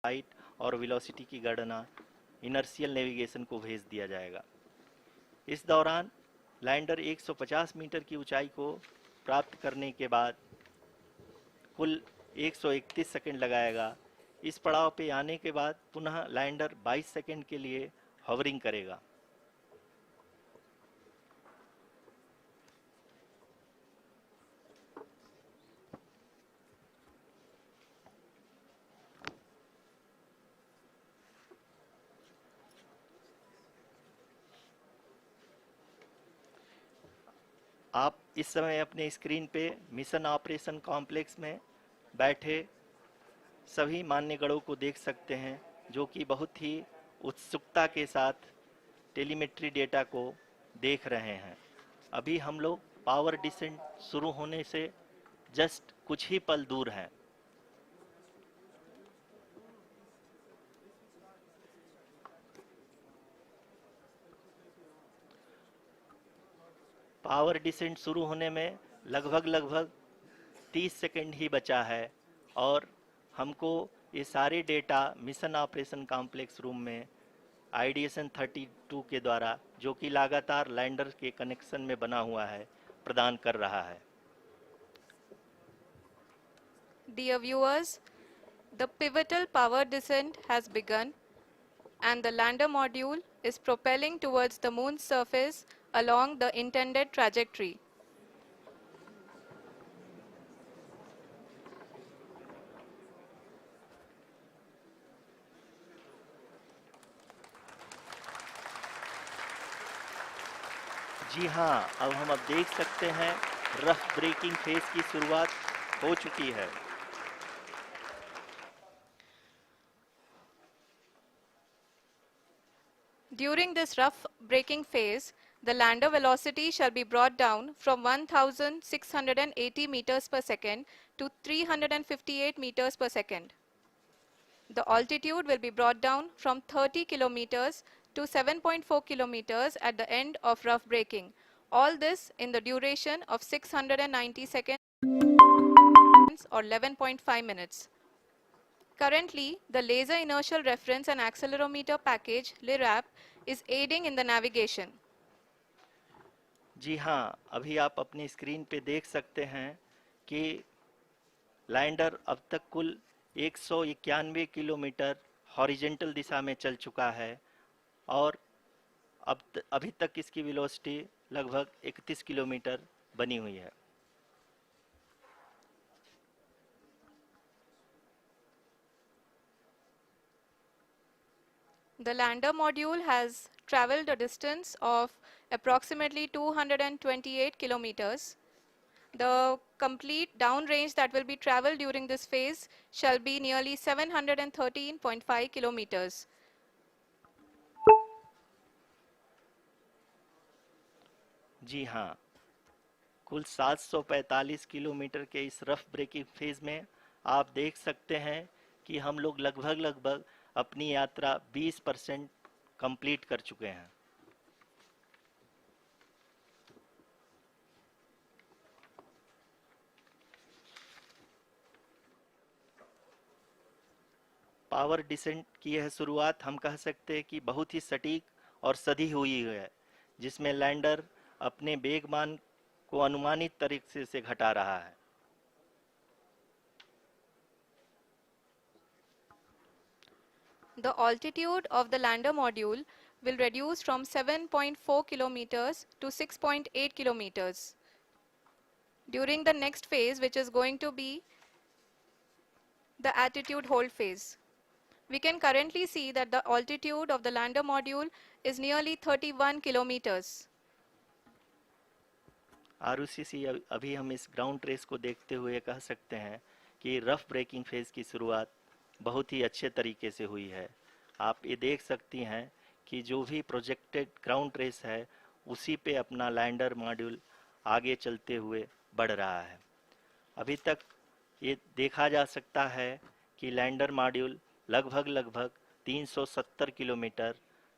Height और velocity की गणना इनर्शियल नेविगेशन को भेज दिया जाएगा। इस दौरान लैंडर 150 मीटर की ऊंचाई को प्राप्त करने के बाद कुल 131 सेकंड लगाएगा। इस पड़ाव पे आने के बाद पुनः लैंडर 22 सेकंड के लिए हॉवरिंग करेगा। आप इस समय अपने स्क्रीन पे मिशन ऑपरेशन कॉम्प्लेक्स में बैठे सभी मान्यगणों को देख सकते हैं, जो कि बहुत ही उत्सुकता के साथ टेलीमेट्री डेटा को देख रहे हैं। अभी हम लोग पावर डिसेंट शुरू होने से जस्ट कुछ ही पल दूर हैं। पावर डिसेंट शुरू होने में लगभग 30 सेकंड ही बचा है और हमको ये सारे data mission operation complex room में आईडीएसएन 32 के द्वारा, जो कि लगातार लैंडर के कनेक्शन में बना हुआ है, प्रदान कर रहा है। Dear viewers, the pivotal power descent has begun and the lander module is propelling towards the moon's surface along the intended trajectory. जी हाँ, अब देख सकते हैं रफ ब्रेकिंग फेज की शुरुआत हो चुकी है। During this rough braking phase, the lander velocity shall be brought down from 1680 meters per second to 358 meters per second. The altitude will be brought down from 30 kilometers to 7.4 kilometers at the end of rough braking. All this in the duration of 690 seconds or 11.5 minutes. Currently, the Laser Inertial Reference and Accelerometer package (LIRAP) is aiding in the navigation. जी हाँ, अभी आप अपनी screen पे देख सकते हैं कि lander अब तक कुल 191 किलोमीटर हॉरिजेंटल दिशा में चल चुका है और अभी तक इसकी वेलोसिटी लगभग 31 किलोमीटर बनी हुई है। The lander module has traveled a distance of approximately 228 kilometers. The complete downrange that will be traveled during this phase shall be nearly 713.5 kilometers. जी हाँ, कुल 745 किलोमीटर के इस रफ ब्रेकिंग फेज में आप देख सकते हैं कि हम लोग लगभग अपनी यात्रा 20% कंप्लीट कर चुके हैं। पावर डिसेंट की यह शुरुआत हम कह सकते हैं कि बहुत ही सटीक और सधी हुई है, जिसमें लैंडर अपने वेगमान को अनुमानित तरीके से घटा रहा है। The altitude of the lander module will reduce from 7.4 kilometers to 6.8 kilometers. During the next phase, which is going to be the attitude hold phase, we can currently see that the altitude of the lander module is nearly 31 kilometers. Arushi अभी हम इस ground trace को देखते हुए कह सकते हैं कि रफ ब्रेकिंग फेज की शुरुआत बहुत ही अच्छे तरीके से हुई है। आप ये देख सकती हैं कि जो भी प्रोजेक्टेड ग्राउंड ट्रेस है, उसी पे अपना लैंडर मॉड्यूल आगे चलते हुए बढ़ रहा है। अभी तक ये देखा जा सकता है कि लैंडर मॉड्यूल लगभग 370 किलोमीटर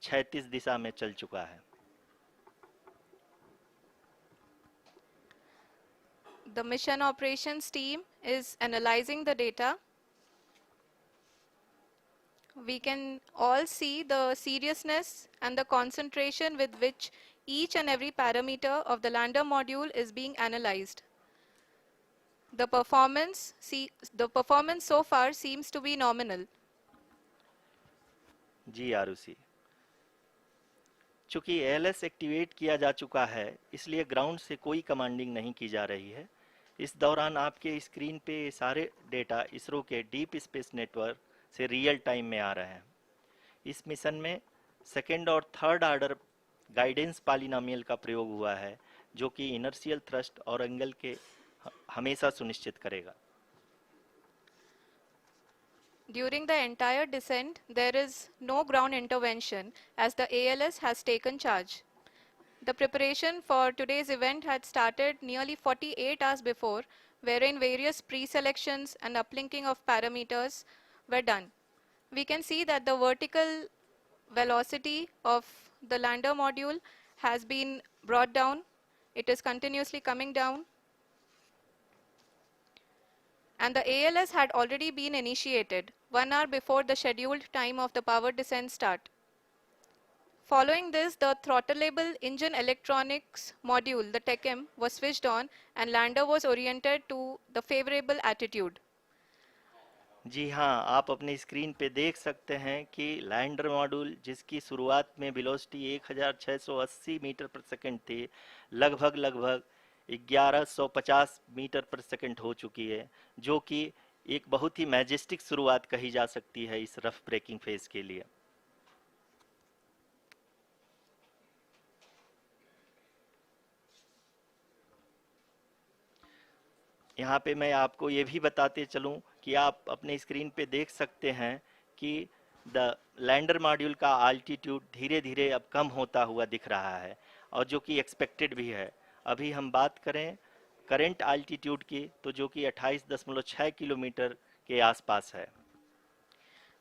क्षैतिज दिशा में चल चुका है। The mission operations team is analyzing the data. We can all see the seriousness and the concentration with which each and every parameter of the lander module is being analyzed. The performance so far seems to be nominal. जी आरुषि, चूंकि ALS activate किया जा चुका है, इसलिए ground से कोई commanding नहीं की जा रही है। इस दौरान आपके स्क्रीन पे ये सारे डेटा इसरो के डीप स्पेस नेटवर्क से रियल टाइम में आ रहे हैं। इस मिशन में सेकेंड और थर्ड ऑर्डर गाइडेंस पॉलिनोमियल का प्रयोग हुआ है, जो कि इनर्शियल थ्रस्ट और एंगल के हमेशा सुनिश्चित करेगा। During the entire descent, there is no ground intervention as the ALS has taken charge. The preparation for today's event had started nearly 48 hours before, wherein various pre-selections and uplinking of parameters were done. We can see that the vertical velocity of the lander module has been brought down. It is continuously coming down. And the ALS had already been initiated 1 hour before the scheduled time of the power descent start. Following this, the throttleable engine electronics module, the TECM, was switched on and lander was oriented to the favorable attitude. जी हाँ, आप अपने screen पे देख सकते हैं कि lander module, जिसकी शुरुआत में वेलोसिटी 1680 मीटर पर सेकंड थी, लगभग 1150 मीटर पर सेकंड हो चुकी है, जो कि एक बहुत ही मैजेस्टिक शुरुआत कही जा सकती है इस रफ ब्रेकिंग फेज के लिए। यहाँ पे मैं आपको ये भी बताते चलूँ कि आप अपने स्क्रीन पे देख सकते हैं कि द लैंडर मॉड्यूल का आल्टीट्यूड धीरे धीरे अब कम होता हुआ दिख रहा है, और जो कि एक्सपेक्टेड भी है। अभी हम बात करें करंट आल्टीट्यूड की, तो जो कि 28.6 किलोमीटर के आसपास है।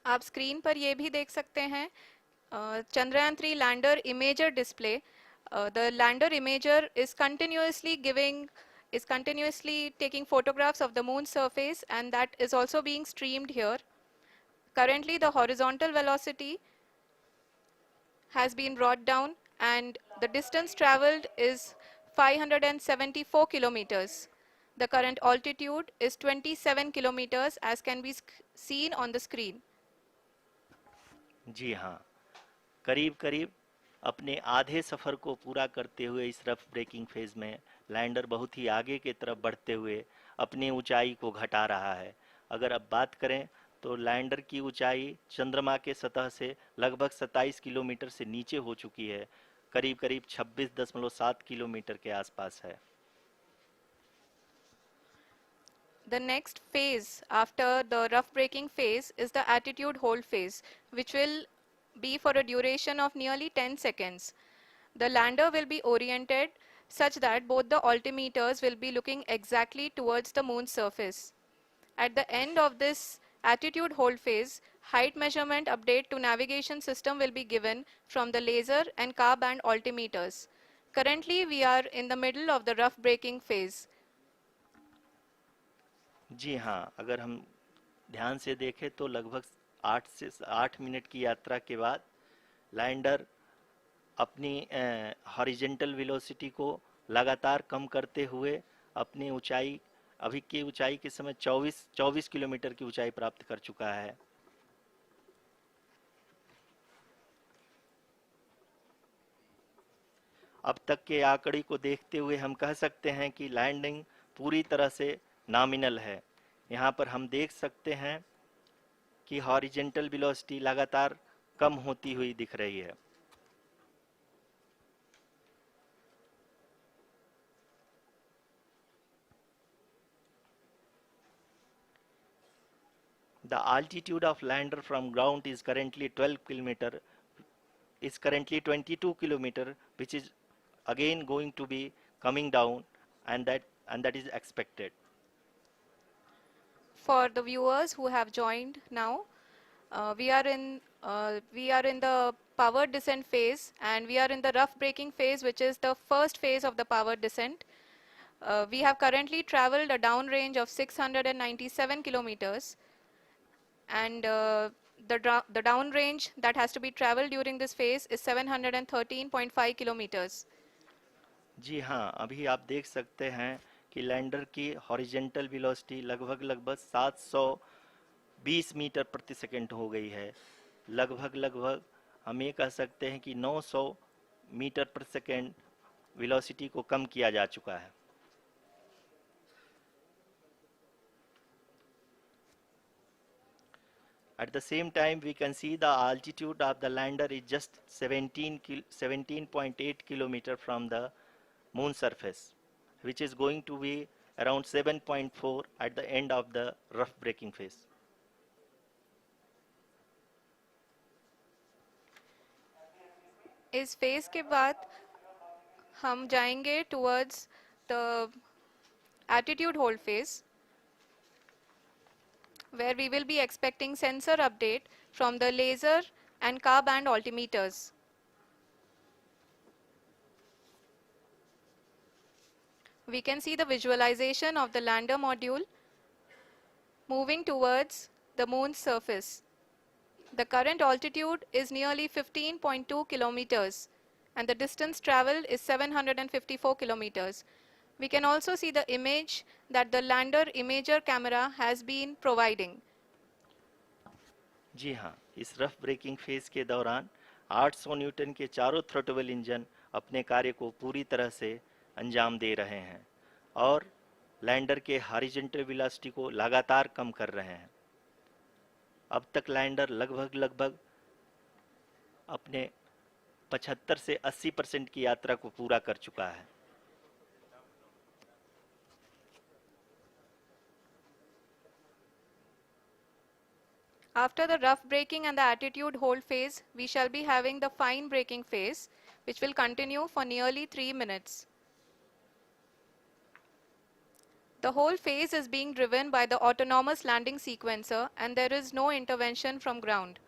आप स्क्रीन पर ये भी देख सकते हैं Chandrayaan 3 lander imager display. The lander imager is continuously taking photographs of the moon's surface, and that is also being streamed here. Currently, the horizontal velocity has been brought down and the distance traveled is 574 kilometers. The current altitude is 27 kilometers as can be seen on the screen. जी हाँ, करीब करीब अपने आधे सफ़र को पूरा करते हुए इस रफ ब्रेकिंग फेज में लैंडर बहुत ही आगे की तरफ बढ़ते हुए अपनी ऊंचाई को घटा रहा है। अगर अब बात करें तो लैंडर की ऊंचाई चंद्रमा के सतह से लगभग 27 किलोमीटर से नीचे हो चुकी है, करीब करीब 26.7 किलोमीटर के आसपास है। The next phase after the rough braking phase is the attitude hold phase, which will be for a duration of nearly 10 seconds. The lander will be oriented such that both the altimeters will be looking exactly towards the moon's surface. At the end of this attitude hold phase, height measurement update to navigation system will be given from the laser and car band altimeters. Currently, we are in the middle of the rough braking phase. जी हाँ, अगर हम ध्यान से देखें तो लगभग 8 minute की यात्रा के बाद लैंडर अपनी हॉरिजेंटल वेलोसिटी को लगातार कम करते हुए अपनी ऊंचाई, अभी की ऊंचाई के समय 24 किलोमीटर की ऊंचाई प्राप्त कर चुका है। अब तक के आंकड़े को देखते हुए हम कह सकते हैं कि लैंडिंग पूरी तरह से नॉमिनल है। यहाँ पर हम देख सकते हैं कि हॉरिजेंटल वेलोसिटी लगातार कम होती हुई दिख रही है। The altitude of lander from ground is currently 22 kilometer, which is again going to be coming down, and that is expected. For the viewers who have joined now, we are in the power descent phase, and we are in the rough braking phase, which is the first phase of the power descent. We have currently traveled a downrange of 697 kilometers, and the downrange that has to be traveled during this phase is 713.5 kilometers. जी हाँ, अभी आप देख सकते हैं कि lander की horizontal velocity लगभग 720 metre प्रति सेकंड हो गई है। लगभग हम ये कह सकते हैं कि 900 मीटर प्रति सेकंड वेलोसिटी को कम किया जा चुका है। At the same time, we can see the altitude of the lander is just 17.8 kilometer from the moon surface, which is going to be around 7.4 at the end of the rough braking phase. इस phase के बाद हम जाएंगे towards the attitude hold phase, where we will be expecting sensor update from the laser and car band altimeters. We can see the visualization of the lander module moving towards the moon's surface. The current altitude is nearly 15.2 kilometers and the distance traveled is 754 kilometers. We can also see the image that the lander imager camera has been providing. जी हाँ, इस rough breaking phase के दौरान 800 Newton के चारों throttle engine अपने कार्य को पूरी तरह से अंजाम दे रहे हैं और लैंडर के हॉरिजॉन्टल वेलोसिटी को लगातार कम कर रहे हैं। अब तक लैंडर लगभग अपने 75 से 80% की यात्रा को पूरा कर चुका है। After the rough braking and the attitude hold phase, we shall be having the fine braking phase, which will continue for nearly 3 minutes. The whole phase is being driven by the autonomous landing sequencer and there is no intervention from ground.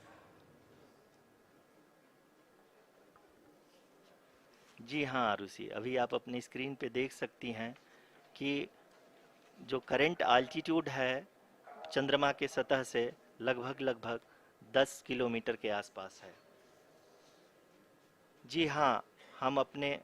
जी हाँ आरुषि, अभी आप अपनी screen पे देख सकती हैं कि जो करंट आल्टीट्यूड है चंद्रमा के सतह से लगभग 10 किलोमीटर के आसपास है। जी हाँ, हम अपने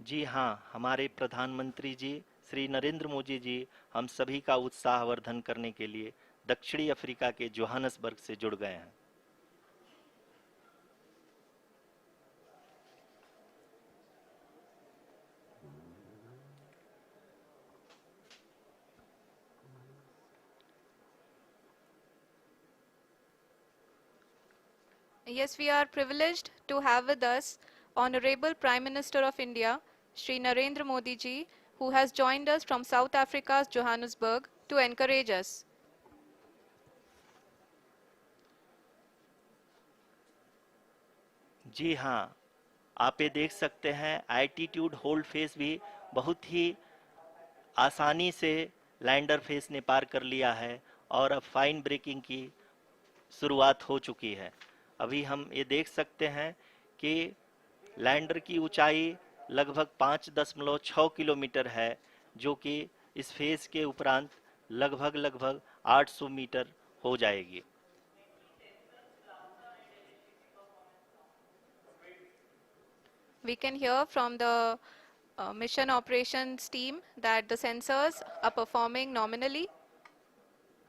जी हाँ, हमारे प्रधानमंत्री जी श्री नरेंद्र मोदी जी हम सभी का उत्साहवर्धन करने के लिए दक्षिणी अफ्रीका के जोहानसबर्ग से जुड़ गए हैं। Yes, we are privileged to have with us Honorable Prime Minister of India, Shri Narendra Modi ji, who has joined us from South Africa's Johannesburg to encourage us. जी हाँ, आप ये देख सकते हैं एल्टीट्यूड होल्ड फेस भी बहुत ही आसानी से लैंडर फेस ने पार कर लिया है और अब फाइन ब्रेकिंग की शुरुआत हो चुकी है। अभी हम ये देख सकते हैं कि लैंडर की ऊंचाई लगभग 5.6 किलोमीटर है, जो कि इस फेज के उपरांत लगभग 800 मीटर हो जाएगी। We can hear from the mission operations team that the sensors are performing nominally.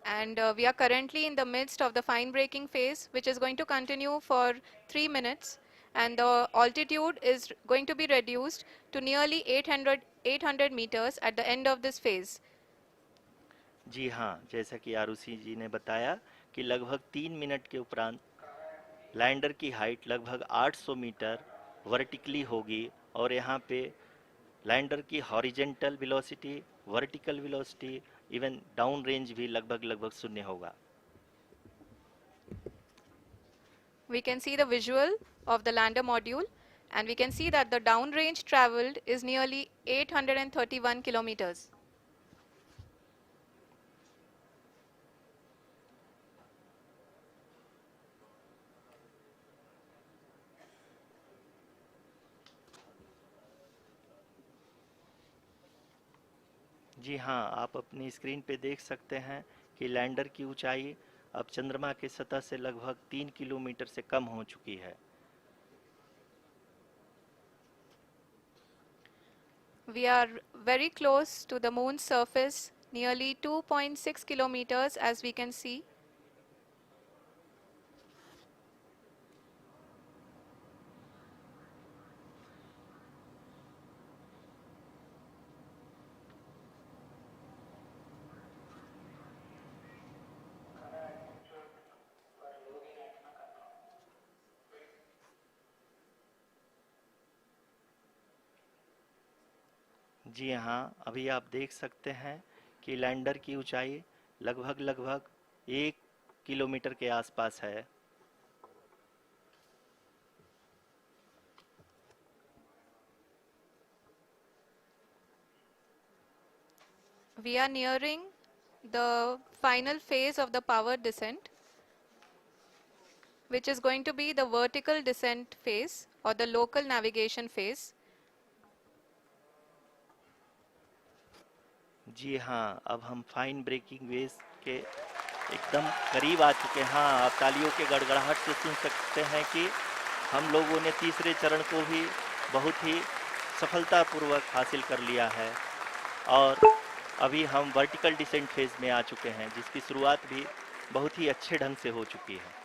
And we are currently in the midst of the fine braking phase, which is going to continue for 3 minutes. And the altitude is going to be reduced to nearly 800 meters at the end of this phase. जी हाँ, जैसा कि आरुषि जी ने बताया कि लगभग 3 minute के उपरांत lander की हाइट लगभग 800 मीटर वर्टिकली होगी और यहाँ पे लैंडर की horizontal velocity, vertical velocity, even down range भी लगभग शून्य होगा। We can see the visual of the lander module and we can see that the downrange traveled is nearly 831 kilometers. जी हाँ, आप अपनी स्क्रीन पे देख सकते हैं कि लैंडर की ऊंचाई अब चंद्रमा की सतह से लगभग 3 किलोमीटर से कम हो चुकी है। We are very close to the moon's surface, nearly 2.6 kilometers as we can see. जी हाँ, अभी आप देख सकते हैं कि लैंडर की ऊंचाई लगभग लगभग 1 किलोमीटर के आसपास है। We are nearing the final phase of the power descent, which is going to be the vertical descent phase or the local navigation phase. जी हाँ, अब हम फाइन ब्रेकिंग वेव्स के एकदम करीब आ चुके हैं। हाँ, आप तालियों के गड़गड़ाहट से सुन सकते हैं कि हम लोगों ने तीसरे चरण को भी बहुत ही सफलतापूर्वक हासिल कर लिया है और अभी हम वर्टिकल डिसेंट फेज में आ चुके हैं, जिसकी शुरुआत भी बहुत ही अच्छे ढंग से हो चुकी है।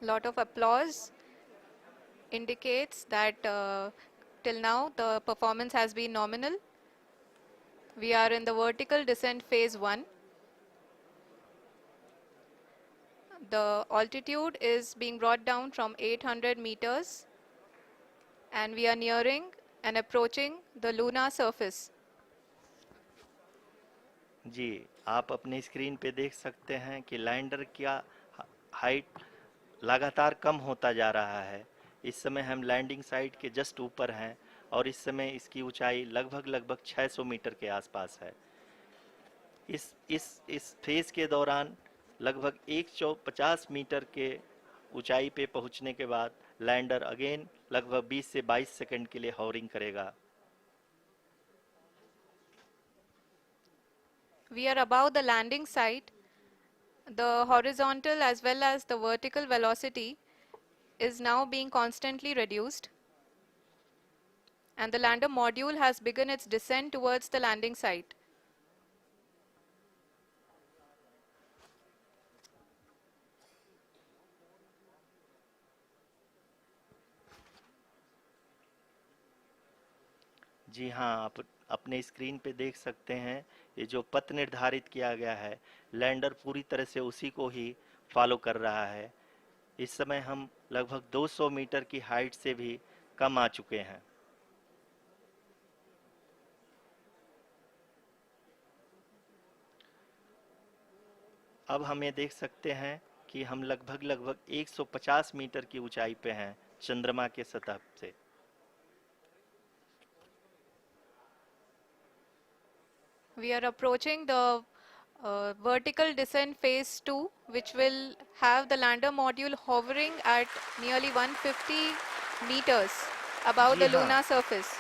Lot of applause indicates that till now the performance has been nominal. We are in the vertical descent phase 1. The altitude is being brought down from 800 meters and we are nearing and approaching the lunar surface. जी, आप अपने screen पे देख सकते हैं कि lander का height लगातार कम होता जा रहा है। इस समय हम लैंडिंग साइट के जस्ट ऊपर हैं और इस समय इसकी ऊंचाई लगभग लगभग 600 मीटर के आसपास है। इस फेज के दौरान लगभग 150 मीटर के ऊंचाई पे पहुंचने के बाद लैंडर अगेन लगभग 20 से 22 सेकंड के लिए हॉवरिंग करेगा। We are above the landing site. The horizontal as well as the vertical velocity is now being constantly reduced, and the lander module has begun its descent towards the landing site. जी हाँ, आप अपने screen पे देख सकते हैं ये जो पथ निर्धारित किया गया है, लैंडर पूरी तरह से उसी को ही फॉलो कर रहा है। इस समय हम लगभग 200 मीटर की हाइट से भी कम आ चुके हैं। अब हम ये देख सकते हैं कि हम लगभग लगभग 150 मीटर की ऊंचाई पे हैं चंद्रमा के सतह से। We are approaching the vertical descent phase 2, which will have the lander module hovering at nearly 150 meters above ji the हाँ, lunar surface.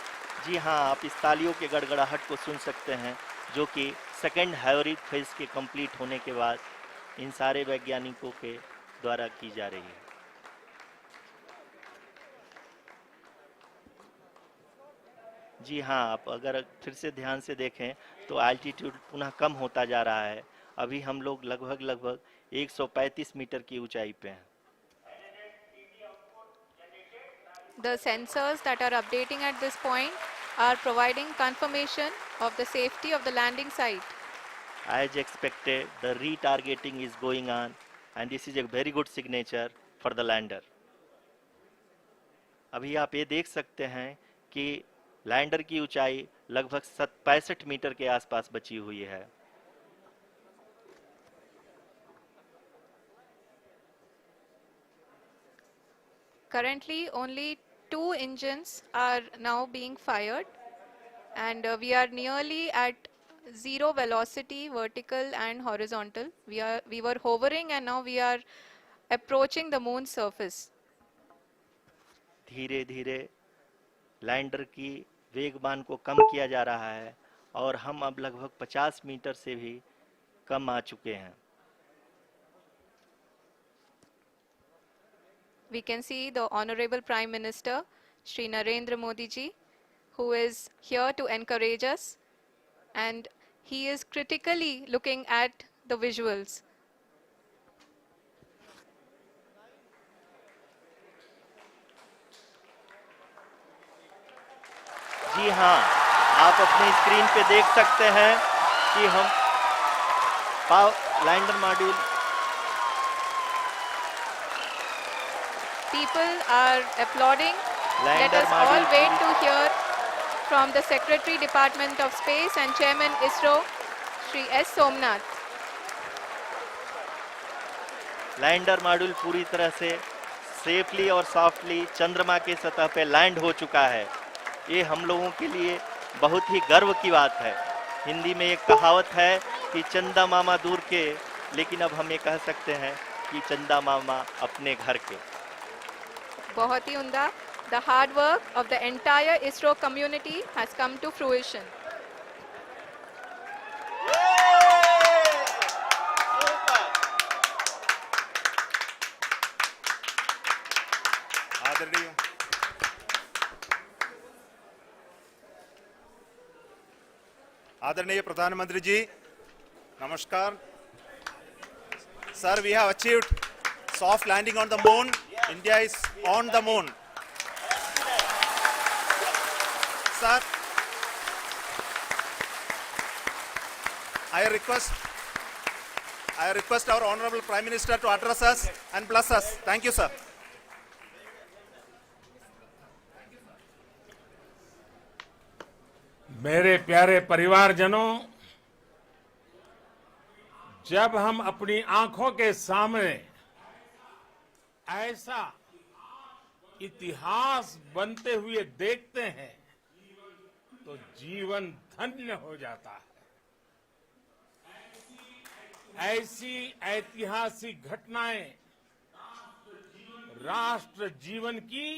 जी हाँ, आप इस तालियों के गड़गड़ाहट को सुन सकते हैं, जो कि सेकंड हैवरिक फेज के कंप्लीट होने के बाद इन सारे वैज्ञानिकों के द्वारा की जा रही है। जी हाँ, आप अगर फिर से ध्यान से देखें तो एल्टीट्यूड पुनः कम होता जा रहा है। अभी हम लोग लगभग लगभग 135 मीटर की ऊंचाई पे हैं। The sensors that are updating at this point are providing confirmation of the safety of the landing site. As expected, the retargeting is going on, and this is a very good signature for the lander. अभी आप ये देख सकते हैं कि lander की ऊंचाई लगभग 65 मीटर के आसपास बची हुई है। Currently, only 2 engines are now being fired, and we are nearly at zero velocity, vertical and horizontal. We were hovering, and now we are approaching the moon's surface. धीरे धीरे लैंडर की वेगमान को कम किया जा रहा है और हम अब लगभग 50 मीटर से भी कम आ चुके हैं। We can see the Honorable Prime Minister, Shri Narendra Modi ji, who is here to encourage us, and he is critically looking at the visuals. जी हाँ, आप अपनी स्क्रीन पे देख सकते हैं कि हम lander module People are applauding. Let lander us all module wait to hear from the Secretary Department of Space and Chairman ISRO, Shri S. Somnath. Lander module पूरी तरह से सेफली और सॉफ्टली चंद्रमा के सतह पे लैंड हो चुका है। ये हम लोगों के लिए बहुत ही गर्व की बात है। हिंदी में एक कहावत है कि चंदा मामा दूर के, लेकिन अब हम ये कह सकते हैं कि चंदा मामा अपने घर के। बहुत ही उम्दा. The hard work of the entire ISRO community has come to fruition. आदरणीय आदरणीय प्रधानमंत्री जी, नमस्कार. Sir, we have achieved soft landing on the moon. India is on the moon. Sir, I request our Honorable Prime Minister to address us and bless us. Thank you, sir. मेरे प्यारे परिवारजनों, जब हम अपनी आंखों के सामने ऐसा इतिहास बनते हुए देखते हैं तो जीवन धन्य हो जाता है। ऐसी ऐतिहासिक घटनाएं राष्ट्र जीवन की